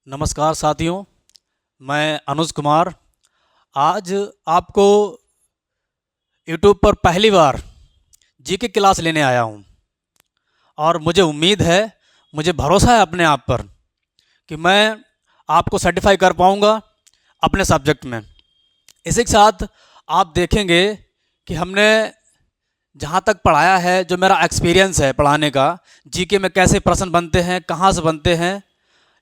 नमस्कार साथियों, मैं अनुज कुमार आज आपको यूट्यूब पर पहली बार जीके क्लास लेने आया हूँ। और मुझे उम्मीद है, मुझे भरोसा है अपने आप पर कि मैं आपको सर्टिफाई कर पाऊँगा अपने सब्जेक्ट में। इसी के साथ आप देखेंगे कि हमने जहाँ तक पढ़ाया है, जो मेरा एक्सपीरियंस है पढ़ाने का, जीके में कैसे प्रश्न बनते हैं, कहाँ से बनते हैं।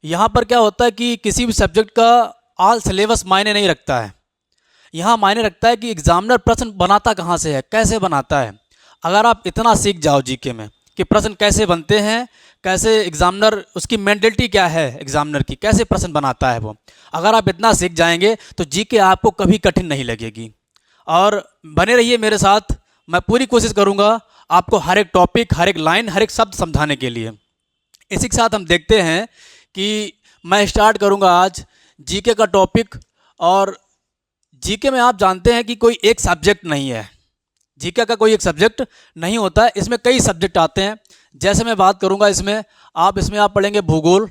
यहाँ पर क्या होता है कि किसी भी सब्जेक्ट का ऑल सिलेबस मायने नहीं रखता है। यहाँ मायने रखता है कि एग्जामिनर प्रश्न बनाता कहाँ से है, कैसे बनाता है। अगर आप इतना सीख जाओ जीके में कि प्रश्न कैसे बनते हैं, कैसे एग्जामिनर, उसकी मेंटलिटी क्या है एग्जामिनर की, कैसे प्रश्न बनाता है वो, अगर आप इतना सीख जाएंगे तो जीके आपको कभी कठिन नहीं लगेगी। और बने रहिए मेरे साथ, मैं पूरी कोशिश करूँगा आपको हर एक टॉपिक, हर एक लाइन, हर एक शब्द समझाने के लिए। इसी के साथ हम देखते हैं कि मैं स्टार्ट करूंगा आज जीके का टॉपिक। और जीके में आप जानते हैं कि कोई एक सब्जेक्ट नहीं है, जीके का कोई एक सब्जेक्ट नहीं होता है, इसमें कई सब्जेक्ट आते हैं। जैसे मैं बात करूंगा इसमें आप पढ़ेंगे भूगोल,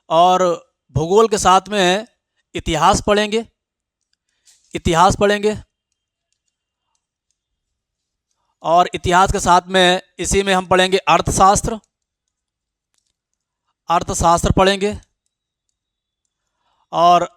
और भूगोल के साथ में इतिहास पढ़ेंगे, और इतिहास के साथ में इसी में हम पढ़ेंगे अर्थशास्त्र पढ़ेंगे। और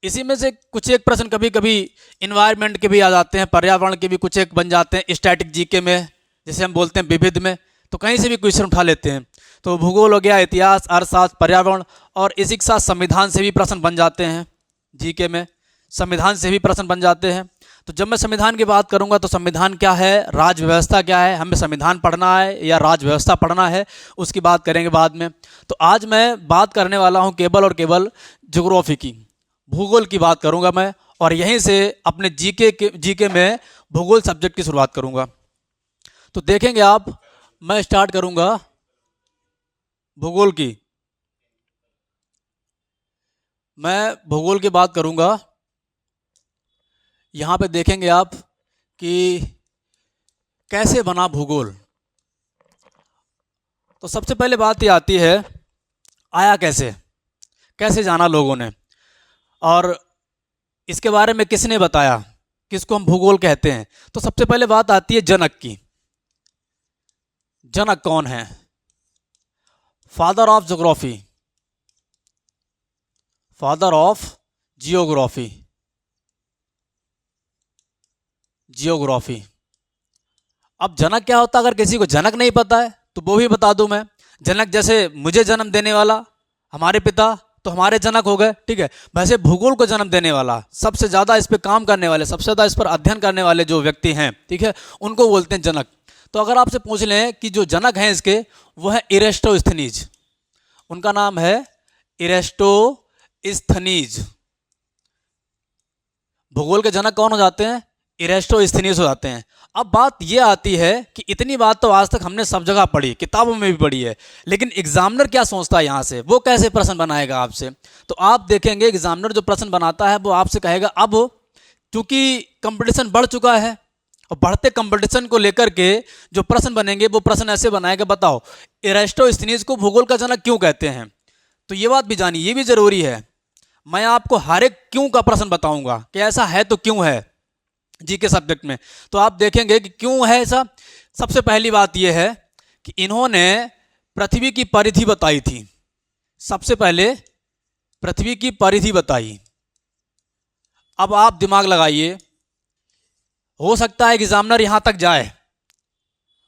इसी में से कुछ एक प्रश्न कभी कभी इन्वायरमेंट के भी आ जाते हैं, पर्यावरण के भी कुछ एक बन जाते हैं स्टैटिक जीके में, जिसे हम बोलते हैं विविध में। तो कहीं से भी क्वेश्चन उठा लेते हैं। तो भूगोल हो गया, इतिहास, अर्थशास्त्र, पर्यावरण, और इसी के साथ संविधान से भी प्रश्न बन जाते हैं। जीके में संविधान से भी प्रश्न बन जाते हैं। तो जब मैं संविधान की बात करूंगा तो संविधान क्या है, राज व्यवस्था क्या है, हमें संविधान पढ़ना है या राज व्यवस्था पढ़ना है, उसकी बात करेंगे बाद में। तो आज मैं बात करने वाला हूं केवल और केवल ज्योग्राफी की, भूगोल की बात करूंगा मैं। और यहीं से अपने जीके में भूगोल सब्जेक्ट की शुरुआत करूंगा। तो देखेंगे आप, मैं स्टार्ट करूंगा भूगोल की। मैं भूगोल की बात करूंगा। यहाँ पे देखेंगे आप कि कैसे बना भूगोल। तो सबसे पहले बात ये आती है, आया कैसे, कैसे जाना लोगों ने, और इसके बारे में किसने बताया, किसको हम भूगोल कहते हैं। तो सबसे पहले बात आती है जनक की। जनक कौन है? Father of geography, father of geography, geography. अब जनक क्या होता है, अगर किसी को जनक नहीं पता है तो वो भी बता दूं मैं। जनक जैसे मुझे जन्म देने वाला, हमारे पिता, तो हमारे जनक हो गए, ठीक है। वैसे भूगोल को जन्म देने वाला, सबसे ज़्यादा इस पे काम करने वाले, सबसे ज़्यादा इस पर अध्ययन करने वाले जो व्यक्ति हैं, ठीक है, उनको बोलते हैं जनक। तो अगर आपसे पूछ लें कि जो जनक हैं इसके, वो है इरेस्टोस्थनीज। उनका नाम है इरेस्टोस्थनीज। भूगोल के जनक कौन हो जाते हैं? इरेस्टोस्थनीज हो जाते हैं। अब बात यह आती है कि इतनी बात तो आज तक हमने सब जगह पढ़ी, किताबों में भी पढ़ी है, लेकिन एग्जामिनर क्या सोचता है यहाँ से, वो कैसे प्रश्न बनाएगा आपसे। तो आप देखेंगे एग्जामिनर जो प्रश्न बनाता है वो आपसे कहेगा, अब क्योंकि कंपटीशन बढ़ चुका है और बढ़ते कंपटीशन को लेकर के जो प्रश्न बनेंगे वो प्रश्न ऐसे बनाएगा, बताओ इरेस्टोस्थनीज को भूगोल का जनक क्यों कहते हैं। तो ये बात भी जानिए, ये भी जरूरी है। मैं आपको हर एक क्यों का प्रश्न बताऊंगा कि ऐसा है तो क्यों है जीके सब्जेक्ट में। तो आप देखेंगे कि क्यों है ऐसा। सबसे पहली बात यह है कि इन्होंने पृथ्वी की परिधि बताई थी। सबसे पहले पृथ्वी की परिधि बताई। अब आप दिमाग लगाइए, हो सकता है एग्जामिनर यहां तक जाए,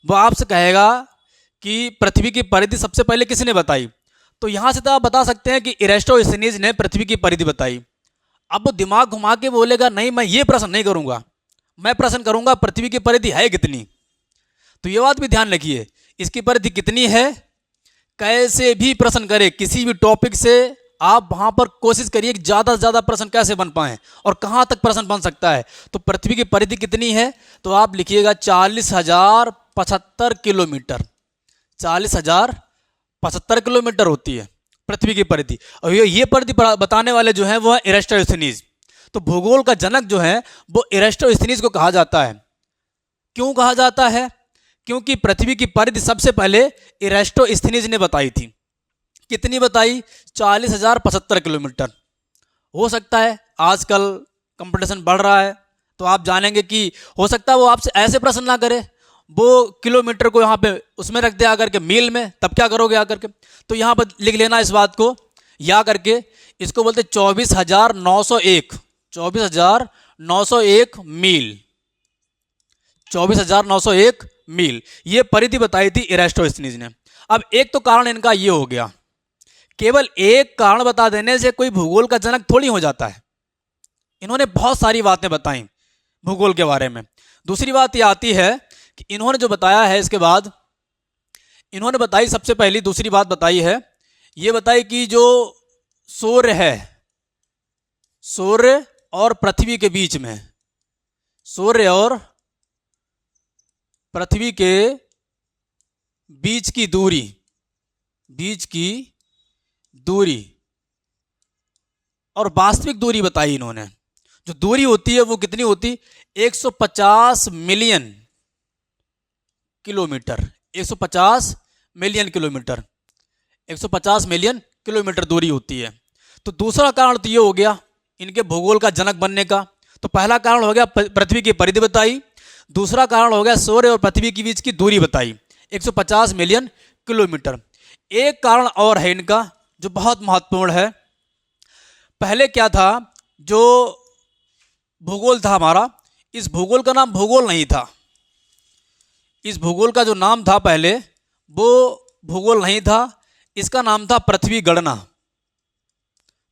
वो आपसे कहेगा कि पृथ्वी की परिधि सबसे पहले किसने बताई। तो यहां से तो आप बता सकते हैं कि इरेस्टोस्थनीज ने पृथ्वी की परिधि बताई। अब वो दिमाग घुमा के बोलेगा, नहीं मैं ये प्रश्न नहीं करूंगा, मैं प्रश्न करूंगा पृथ्वी की परिधि है कितनी। तो ये बात भी ध्यान रखिए, इसकी परिधि कितनी है। कैसे भी प्रश्न करे किसी भी टॉपिक से, आप वहां पर कोशिश करिए कि ज़्यादा से ज़्यादा प्रश्न कैसे बन पाए और कहाँ तक प्रश्न बन सकता है। तो पृथ्वी की परिधि कितनी है, तो आप लिखिएगा 40,075 किलोमीटर। 40,075 किलोमीटर होती है पृथ्वी की परिधि। और ये परिधि बताने वाले जो हैं वो है इरेस्टोस्थनीज। तो भूगोल का जनक जो है वो इरेस्टोस्थनीज को कहा जाता है। क्यों कहा जाता है? क्योंकि पृथ्वी की परिधि सबसे पहले इरेस्टोस्थनीज ने बताई थी। कितनी बताई? 40,075 किलोमीटर। हो सकता है आजकल कंपटीशन बढ़ रहा है तो आप जानेंगे कि हो सकता है वो आपसे ऐसे प्रश्न ना करे, वो किलोमीटर को यहाँ पे उसमें रख दे आकर के मील में, तब क्या करोगे आकर के? तो यहाँ पर लिख लेना इस बात को या करके, इसको बोलते 24,901, 24,901 मील, 24,901 मील, ये परिधि बताई थी इरेस्टोस्थनीज ने। अब एक तो कारण इनका ये हो गया, केवल एक कारण बता देने से कोई भूगोल का जनक थोड़ी हो जाता है। इन्होंने बहुत सारी बातें बताई भूगोल के बारे में। दूसरी बात ये आती है कि इन्होंने जो बताया है इसके बाद इन्होंने बताई, सबसे पहली दूसरी बात बताई है, ये बताई कि जो सूर्य है, सूर्य और पृथ्वी के बीच में, सूर्य और पृथ्वी के बीच की दूरी, बीच की दूरी और वास्तविक दूरी बताई इन्होंने। जो दूरी होती है वो कितनी होती? 150 million kilometre, 150 million kilometre, 150 million kilometre दूरी होती है। तो दूसरा कारण तो ये हो गया इनके भूगोल का जनक बनने का। तो पहला कारण हो गया पृथ्वी की परिधि बताई, दूसरा कारण हो गया सूर्य और पृथ्वी के बीच की दूरी बताई 150 मिलियन किलोमीटर। एक कारण और है इनका जो बहुत महत्वपूर्ण है। पहले क्या था, जो भूगोल था हमारा, इस भूगोल का नाम भूगोल नहीं था। इस भूगोल का जो नाम था पहले वो भूगोल नहीं था, इसका नाम था पृथ्वी गणना,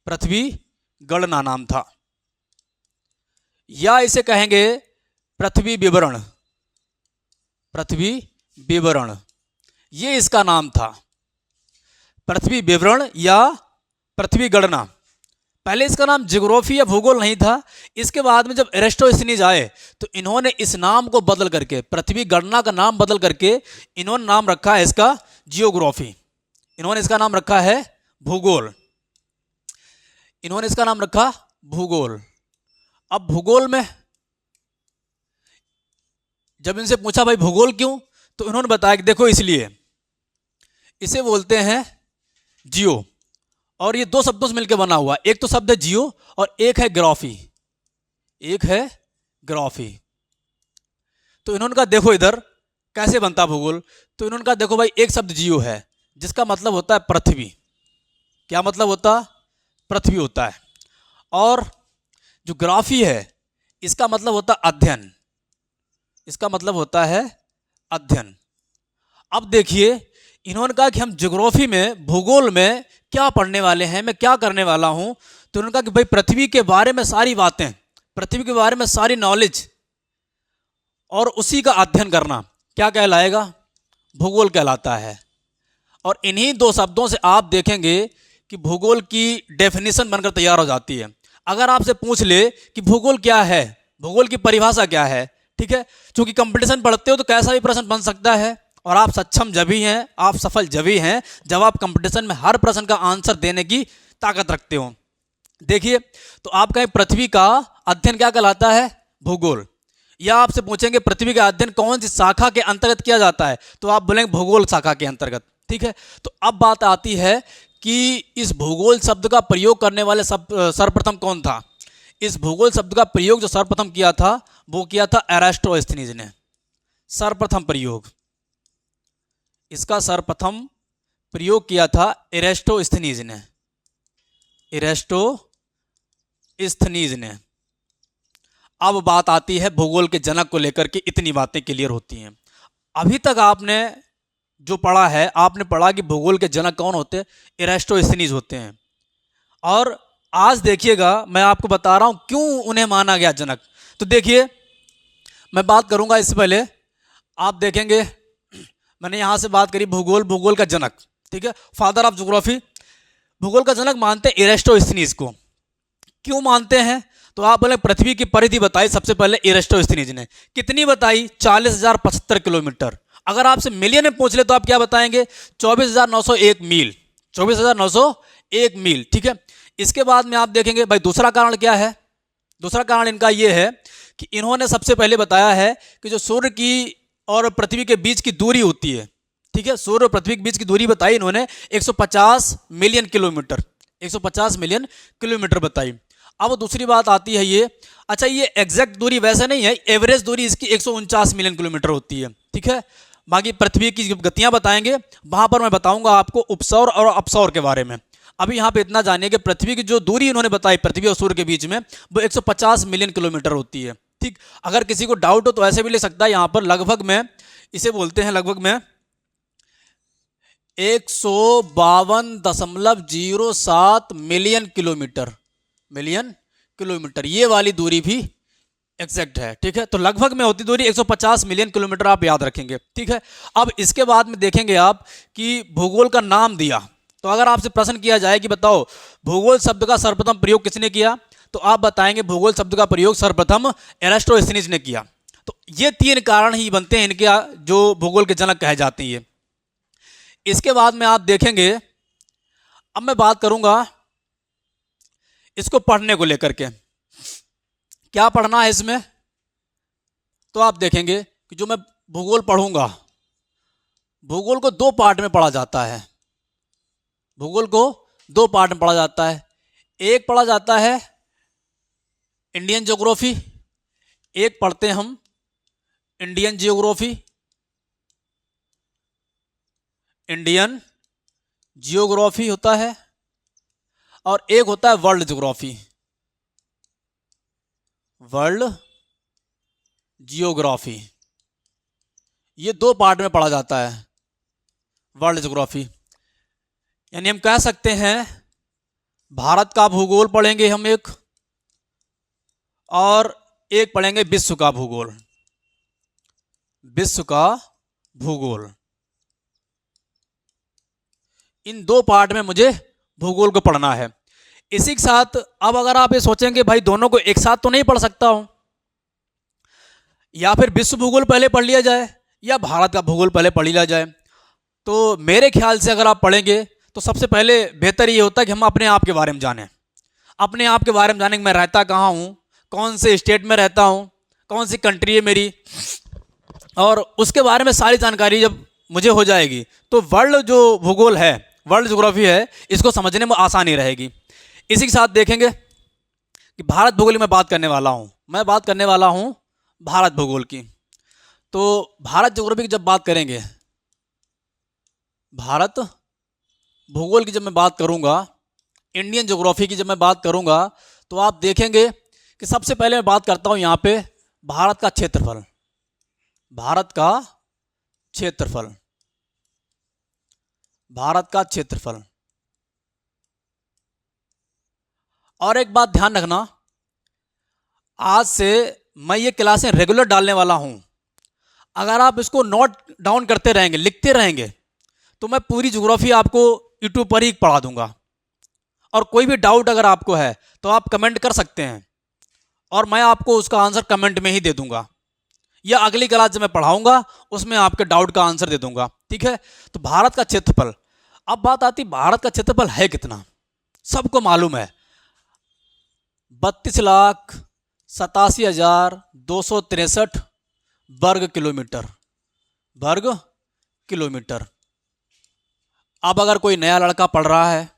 पृथ्वी गणना नाम था, या इसे कहेंगे पृथ्वी विवरण, पृथ्वी विवरण, ये इसका नाम था, पृथ्वी विवरण या पृथ्वी गणना। पहले इसका नाम ज्योग्राफी या भूगोल नहीं था। इसके बाद में जब एरिस्टोस्थनीज आए तो इन्होंने इस नाम को बदल करके, पृथ्वी गणना का नाम बदल करके इन्होंने नाम रखा है इसका जियोग्राफी, इन्होंने इसका नाम रखा है भूगोल, इन्होंने इसका नाम रखा भूगोल। अब भूगोल में जब इनसे पूछा भाई भूगोल क्यों, तो इन्होंने बताया कि देखो इसलिए, इसे बोलते हैं जियो, और ये दो शब्दों से मिलकर बना हुआ, एक तो शब्द है जियो और एक है ग्राफी, एक है ग्राफी। तो इन्होंने कहा देखो इधर कैसे बनता भूगोल, तो इन्होंने कहा देखो भाई एक शब्द जियो है जिसका मतलब होता है पृथ्वी, क्या मतलब होता? पृथ्वी होता है। और जो ग्राफी है इसका मतलब होता है अध्ययन, इसका मतलब होता है अध्ययन। अब देखिए इन्होंने कहा कि हम ज्योग्राफी में, भूगोल में क्या पढ़ने वाले हैं, मैं क्या करने वाला हूं, तो उन्होंने कहा कि भाई पृथ्वी के बारे में सारी बातें, पृथ्वी के बारे में सारी नॉलेज और उसी का अध्ययन करना क्या कहलाएगा? भूगोल कहलाता है। और इन्हीं दो शब्दों से आप देखेंगे कि भूगोल की डेफिनेशन बनकर तैयार हो जाती है। अगर आपसे पूछ ले कि भूगोल क्या है, भूगोल की परिभाषा क्या है, ठीक है, क्योंकि कंपटीशन पढ़ते हो तो कैसा भी प्रश्न बन सकता है, और आप सक्षम जब ही हैं, आप सफल जब ही हैं जब आप कंपटीशन में हर प्रश्न का आंसर देने की ताकत रखते हो। देखिए तो आप कहें पृथ्वी का अध्ययन क्या कहलाता है? भूगोल। या आपसे पूछेंगे पृथ्वी का अध्ययन कौन सी शाखा के अंतर्गत किया जाता है, तो आप बोलेंगे भूगोल शाखा के अंतर्गत, ठीक है। तो अब बात आती है कि इस भूगोल शब्द का प्रयोग करने वाले सर्वप्रथम कौन था? इस भूगोल शब्द का प्रयोग जो सर्वप्रथम किया था वो किया था एरिस्टोस्थनीज ने, सर्वप्रथम प्रयोग, इसका सर्वप्रथम प्रयोग किया था एरिस्टोस्थनीज ने, एरिस्टोस्थनीज ने। अब बात आती है भूगोल के जनक को लेकर के, इतनी बातें क्लियर होती हैं। अभी तक आपने जो पढ़ा है, आपने पढ़ा कि भूगोल के जनक कौन होते हैं? एरिस्टोस्थनीज होते हैं। और आज देखिएगा मैं आपको बता रहा हूं क्यों उन्हें माना गया जनक। तो देखिए मैं बात करूंगा, इससे पहले आप देखेंगे मैंने यहां से बात करी भूगोल, भूगोल का जनक, ठीक है, फादर ऑफ ज्योग्राफी। भूगोल का जनक मानते हैं एरिस्टोस्थनीज को। क्यों मानते हैं? तो आप बोले पृथ्वी की परिधि बताई सबसे पहले एरिस्टोस्थनीज ने। कितनी बताई? 40,075 किलोमीटर। अगर आपसे मिलियन में पूछ ले तो आप क्या बताएंगे? 24,901 मील, 24,901 मील, ठीक है। इसके बाद में आप देखेंगे भाई दूसरा कारण क्या है? दूसरा कारण इनका यह है कि इन्होंने सबसे पहले बताया है कि जो सूर्य की और पृथ्वी के बीच की दूरी होती है, ठीक है, सूर्य और पृथ्वी के बीच की दूरी बताई इन्होंने 150 मिलियन किलोमीटर, 150 मिलियन किलोमीटर बताई। अब दूसरी बात आती है ये, अच्छा ये एग्जैक्ट दूरी वैसे नहीं है, एवरेज दूरी इसकी 149 मिलियन किलोमीटर होती है। ठीक है, बाकी पृथ्वी की गतियां बताएंगे वहां पर मैं बताऊंगा आपको उपसौर और अपसौर के बारे में। अभी यहाँ पे इतना जानिए कि पृथ्वी की जो दूरी इन्होंने बताई पृथ्वी और सूर्य के बीच में वो 150 मिलियन किलोमीटर होती है। ठीक, अगर किसी को डाउट हो तो ऐसे भी ले सकता है, यहाँ पर लगभग में इसे बोलते हैं लगभग में 152.07 मिलियन किलोमीटर, मिलियन किलोमीटर, ये वाली दूरी भी एग्जैक्ट है। ठीक है, तो लगभग में होती दूरी 150 मिलियन किलोमीटर, आप याद रखेंगे। ठीक है, अब इसके बाद में देखेंगे आप कि भूगोल का नाम दिया, तो अगर आपसे प्रश्न किया जाए कि बताओ भूगोल शब्द का सर्वप्रथम प्रयोग किसने किया, तो आप बताएंगे भूगोल शब्द का प्रयोग सर्वप्रथम एरास्टोस्थेनीज ने किया। तो ये 3 कारण ही बनते हैं इनके जो भूगोल के जनक कहे जाते हैं ये। इसके बाद में आप देखेंगे, अब मैं बात करूंगा इसको पढ़ने को लेकर के, क्या पढ़ना है इसमें, तो आप देखेंगे कि जो मैं भूगोल पढ़ूंगा, भूगोल को 2 पार्ट में पढ़ा जाता है, भूगोल को 2 पार्ट में पढ़ा जाता है। एक पढ़ा जाता है इंडियन ज्योग्राफी, एक पढ़ते हैं हम इंडियन जियोग्राफी, इंडियन जियोग्राफी होता है, और एक होता है वर्ल्ड ज्योग्राफी, वर्ल्ड जियोग्राफी। ये 2 पार्ट में पढ़ा जाता है वर्ल्ड ज्योग्राफी। यानी हम कह सकते हैं भारत का भूगोल पढ़ेंगे हम एक, और एक पढ़ेंगे विश्व का भूगोल, विश्व का भूगोल। इन 2 पार्ट में मुझे भूगोल को पढ़ना है। इसी के साथ अब अगर आप ये सोचेंगे भाई दोनों को एक साथ तो नहीं पढ़ सकता हूं, या फिर विश्व भूगोल पहले पढ़ लिया जाए या भारत का भूगोल पहले पढ़ लिया जाए, तो मेरे ख्याल से अगर आप पढ़ेंगे तो सबसे पहले बेहतर ये होता है कि हम अपने आप के बारे में जानें, अपने आप के बारे में जानें कि मैं रहता कहाँ हूँ, कौन से स्टेट में रहता हूँ, कौन सी कंट्री है मेरी, और उसके बारे में सारी जानकारी जब मुझे हो जाएगी तो वर्ल्ड जो भूगोल है, वर्ल्ड ज्योग्राफी है, इसको समझने में आसानी रहेगी। इसी के साथ देखेंगे कि भारत भूगोल की मैं बात करने वाला हूँ, मैं बात करने वाला हूँ भारत भूगोल की। तो भारत ज्योग्राफी की जब बात करेंगे, भारत भूगोल की जब मैं बात करूँगा, इंडियन ज्योग्राफी की जब मैं बात करूँगा, तो आप देखेंगे कि सबसे पहले मैं बात करता हूँ यहाँ पे भारत का क्षेत्रफल, भारत का क्षेत्रफल, भारत का क्षेत्रफल। और एक बात ध्यान रखना, आज से मैं ये क्लासें रेगुलर डालने वाला हूं, अगर आप इसको नोट डाउन करते रहेंगे, लिखते रहेंगे, तो मैं पूरी ज्योग्राफी आपको यूट्यूब पर ही पढ़ा दूंगा। और कोई भी डाउट अगर आपको है तो आप कमेंट कर सकते हैं, और मैं आपको उसका आंसर कमेंट में ही दे दूंगा, या अगली क्लास जब मैं पढ़ाऊंगा उसमें आपके डाउट का आंसर दे दूंगा। ठीक है, तो भारत का क्षेत्रफल। अब बात आती भारत का क्षेत्रफल है कितना, सबको मालूम है 32,87,263 वर्ग किलोमीटर, वर्ग किलोमीटर। अब अगर कोई नया लड़का पढ़ रहा है,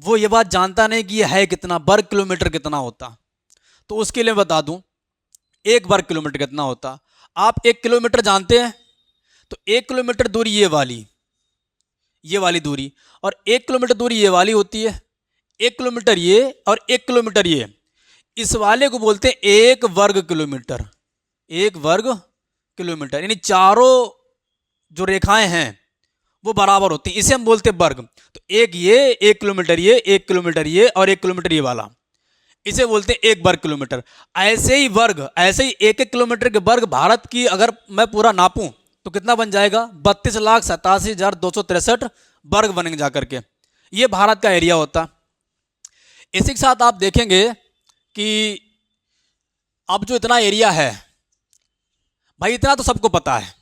वो ये बात जानता नहीं कि ये है कितना, वर्ग किलोमीटर कितना होता, तो उसके लिए बता दूं 1 वर्ग किलोमीटर कितना होता। आप 1 किलोमीटर जानते हैं, तो 1 किलोमीटर दूरी ये वाली दूरी, और 1 किलोमीटर दूरी ये वाली होती है, 1 किलोमीटर ये और 1 किलोमीटर ये, इस वाले को बोलते हैं 1 वर्ग किलोमीटर, 1 वर्ग किलोमीटर। यानी चारों जो रेखाएं हैं वो बराबर होती हैं, इसे हम बोलते हैं वर्ग। तो एक ये, 1 किलोमीटर ये, 1 किलोमीटर ये, और 1 किलोमीटर ये वाला, इसे बोलते हैं 1 वर्ग किलोमीटर। ऐसे ही वर्ग, ऐसे ही 1-1 किलोमीटर के वर्ग भारत की अगर मैं पूरा नापूं तो कितना बन जाएगा, 32,87,263 वर्ग बनेंगे जाकर के, ये भारत का एरिया होता। इसी के साथ आप देखेंगे कि अब जो इतना एरिया है भाई, इतना तो सबको पता है,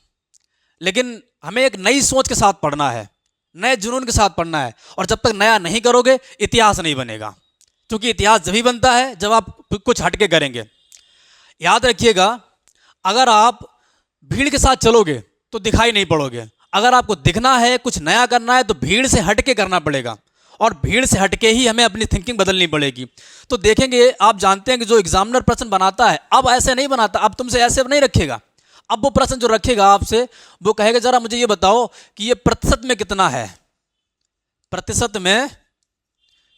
लेकिन हमें एक नई सोच के साथ पढ़ना है, नए जुनून के साथ पढ़ना है। और जब तक नया नहीं करोगे इतिहास नहीं बनेगा, क्योंकि इतिहास जब ही बनता है जब आप कुछ हटके करेंगे। याद रखिएगा, अगर आप भीड़ के साथ चलोगे तो दिखाई नहीं पड़ोगे, अगर आपको दिखना है, कुछ नया करना है, तो भीड़ से हट के करना पड़ेगा, और भीड़ से हट के ही हमें अपनी थिंकिंग बदलनी पड़ेगी। तो देखेंगे, आप जानते हैं कि जो एग्जामिनर प्रश्न बनाता है, अब ऐसे नहीं बनाता, अब तुमसे ऐसे नहीं रखेगा। अब वो प्रश्न जो रखेगा आपसे, वो कहेगा जरा मुझे ये बताओ कि ये प्रतिशत में कितना है, प्रतिशत में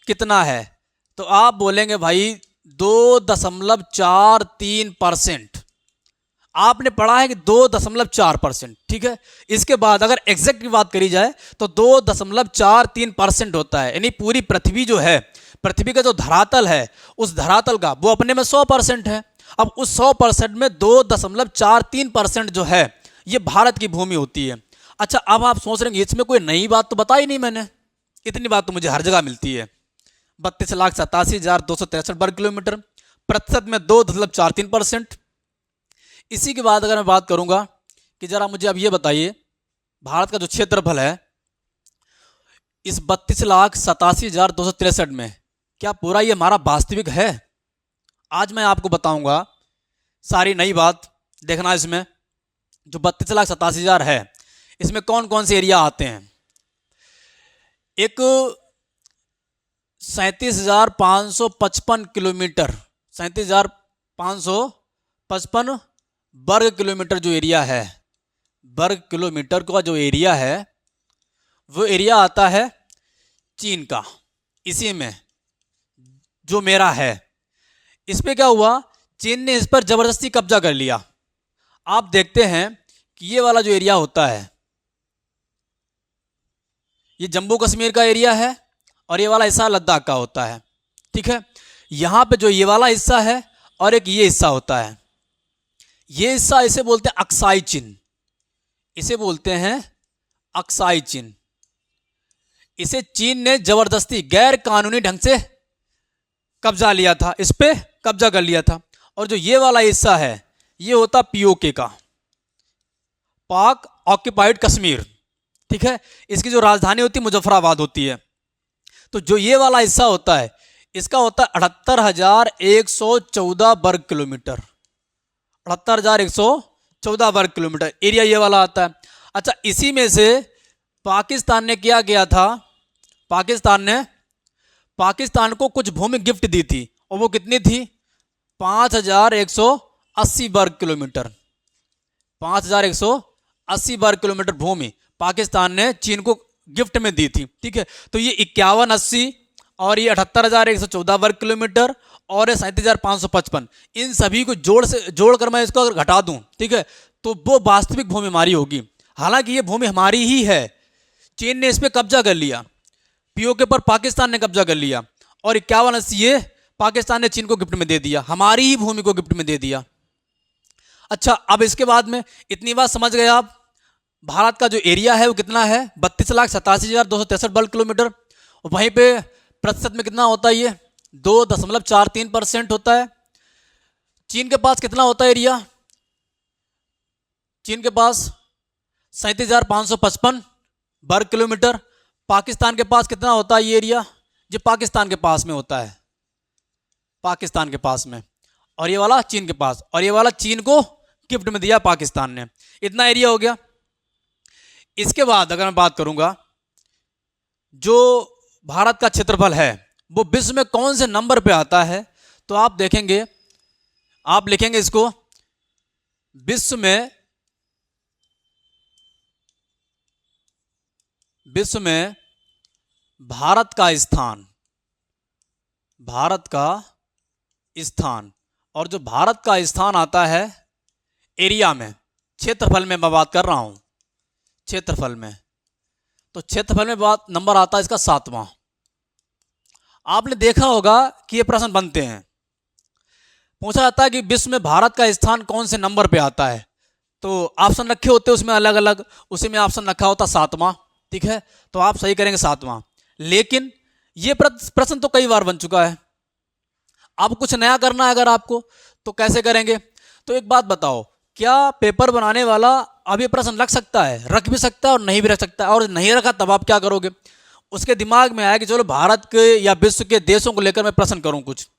कितना है। तो आप बोलेंगे भाई 2.43%। आपने पढ़ा है कि 2.4%, ठीक है। इसके बाद अगर एग्जैक्ट की बात करी जाए तो 2.43% होता है, यानी पूरी पृथ्वी जो है, पृथ्वी का जो धरातल है, उस धरातल का वो अपने में 100% है। अब उस 100% में 2.43% जो है, ये भारत की भूमि होती है। अच्छा, अब आप सोच रहे हैं इसमें कोई नई बात तो बताई नहीं मैंने, इतनी बात तो मुझे हर जगह मिलती है। 32,87,263 वर्ग किलोमीटर, प्रतिशत में 2.43%। इसी के बाद अगर मैं बात करूंगा कि जरा मुझे अब ये बताइए, भारत का जो क्षेत्रफल है, इस 32,87,263 में क्या पूरा ये हमारा वास्तविक है? आज मैं आपको बताऊंगा सारी नई बात। देखना, इसमें जो 32,87,000 है, इसमें कौन कौन से एरिया आते हैं। एक 37,555 किलोमीटर, 37,555 वर्ग किलोमीटर जो एरिया है, वर्ग किलोमीटर का जो एरिया है, वो एरिया आता है चीन का। इसी में जो मेरा है, इस पे क्या हुआ, चीन ने इस पर जबरदस्ती कब्जा कर लिया। आप देखते हैं कि ये वाला जो एरिया होता है, ये जम्मू कश्मीर का एरिया है, और ये वाला हिस्सा लद्दाख का होता है, ठीक है। यहाँ पे जो ये वाला हिस्सा है और एक ये हिस्सा होता है, ये हिस्सा इसे बोलते हैं अक्साई चीन, इसे बोलते हैं अक्साई चीन। इसे चीन ने जबरदस्ती गैर कानूनी ढंग से कब्जा लिया था, इस पे कब्जा कर लिया था। और जो ये वाला हिस्सा है, ये होता पीओके का, पाक ऑक्यूपाइड कश्मीर, ठीक है। इसकी जो राजधानी होती है मुजफ्फराबाद होती है। तो जो ये वाला हिस्सा होता है, इसका होता है 78,114 वर्ग किलोमीटर, 78,114 वर्ग किलोमीटर एरिया ये वाला आता है। अच्छा, इसी में से पाकिस्तान ने क्या किया था, पाकिस्तान को कुछ भूमि गिफ्ट दी थी, और वो कितनी थी, 5,180 वर्ग किलोमीटर, 5,180 वर्ग किलोमीटर भूमि पाकिस्तान ने चीन को गिफ्ट में दी थी, ठीक है। तो ये 5180 और ये 78,114 वर्ग किलोमीटर और ये 37,555, इन सभी को जोड़कर मैं इसको अगर घटा दूं, ठीक है, तो वो वास्तविक भूमि हमारी होगी। हालांकि ये भूमि हमारी ही है, चीन ने इस पर कब्जा कर लिया, पीओके पर पाकिस्तान ने कब्जा कर लिया, और 5180 ये पाकिस्तान ने चीन को गिफ्ट में दे दिया, हमारी ही भूमि को गिफ्ट में दे दिया। अच्छा, अब इसके बाद में इतनी बात समझ गए आप, भारत का जो एरिया है वो कितना है, 32,87,263 वर्ग किलोमीटर। वहीं पे प्रतिशत में कितना होता है, ये 2.43% होता है। चीन के पास कितना होता है एरिया, चीन के पास 37,555 वर्ग किलोमीटर। पाकिस्तान के पास कितना होता है ये एरिया, जो पाकिस्तान के पास में होता है, पाकिस्तान के पास में, और ये वाला चीन के पास, और ये वाला चीन को गिफ्ट में दिया पाकिस्तान ने। इतना एरिया हो गया। इसके बाद अगर मैं बात करूंगा, जो भारत का क्षेत्रफल है वो विश्व में कौन से नंबर पे आता है, तो आप देखेंगे, आप लिखेंगे इसको, विश्व में भारत का स्थान, और जो भारत का स्थान आता है एरिया में, क्षेत्रफल में मैं बात कर रहा हूं, क्षेत्रफल में, तो क्षेत्रफल में बात नंबर आता है इसका 7वां। आपने देखा होगा कि ये प्रश्न बनते हैं, पूछा जाता है कि विश्व में भारत का स्थान कौन से नंबर पे आता है, तो ऑप्शन रखे होते हैं उसमें अलग अलग, उसी में ऑप्शन रखा होता 7वां, ठीक है। तो आप सही करेंगे 7वां। लेकिन ये प्रश्न तो कई बार बन चुका है, अब कुछ नया करना है अगर आपको, तो कैसे करेंगे। तो एक बात बताओ, क्या पेपर बनाने वाला अब ये प्रश्न रख सकता है, रख भी सकता है और नहीं भी रख सकता है, और नहीं रखा तब आप क्या करोगे। उसके दिमाग में आया कि चलो भारत के या विश्व के देशों को लेकर मैं प्रश्न करूं कुछ,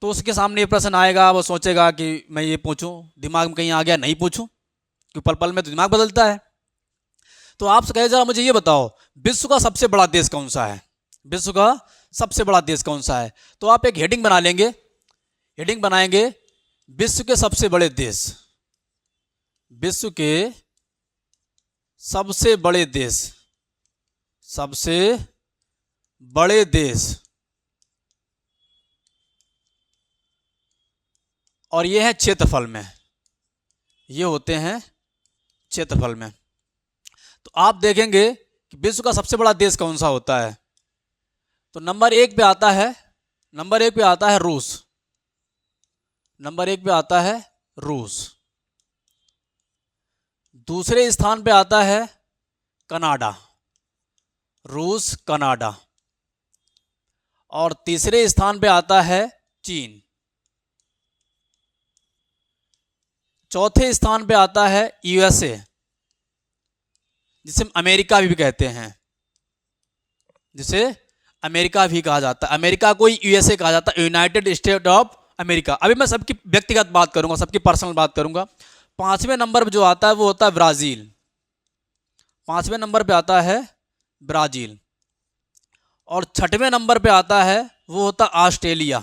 तो उसके सामने ये प्रश्न आएगा, वो सोचेगा कि मैं ये पूछूं, दिमाग में कहीं आ गया नहीं पूछूं, क्योंकि पल पल में तो दिमाग बदलता है। तो आप कहे जरा मुझे ये बताओ, विश्व का सबसे बड़ा देश कौन सा है? विश्व का सबसे बड़ा देश कौन सा है? तो आप एक हेडिंग बना लेंगे, हेडिंग बनाएंगे, विश्व के सबसे बड़े देश, विश्व के सबसे बड़े देश, सबसे बड़े देश, और ये है क्षेत्रफल में, ये होते हैं क्षेत्रफल में। तो आप देखेंगे कि विश्व का सबसे बड़ा देश कौन सा होता है? तो नंबर एक पे आता है, नंबर एक पे आता है रूस, नंबर एक पे आता है रूस। दूसरे स्थान पे आता है कनाडा, रूस कनाडा। और तीसरे स्थान पे आता है चीन। चौथे स्थान पे आता है यूएसए, जिसे अमेरिका भी कहते हैं, जिसे अमेरिका भी कहा जाता है। अमेरिका को यूएसए कहा जाता है, यूनाइटेड स्टेट ऑफ अमेरिका। अभी मैं सबकी व्यक्तिगत बात करूंगा, सबकी पर्सनल बात करूंगा। पांचवें नंबर पे जो आता है वो होता है ब्राजील, पांचवें नंबर पे आता है ब्राजील। और छठवें नंबर पे आता है वो होता है ऑस्ट्रेलिया,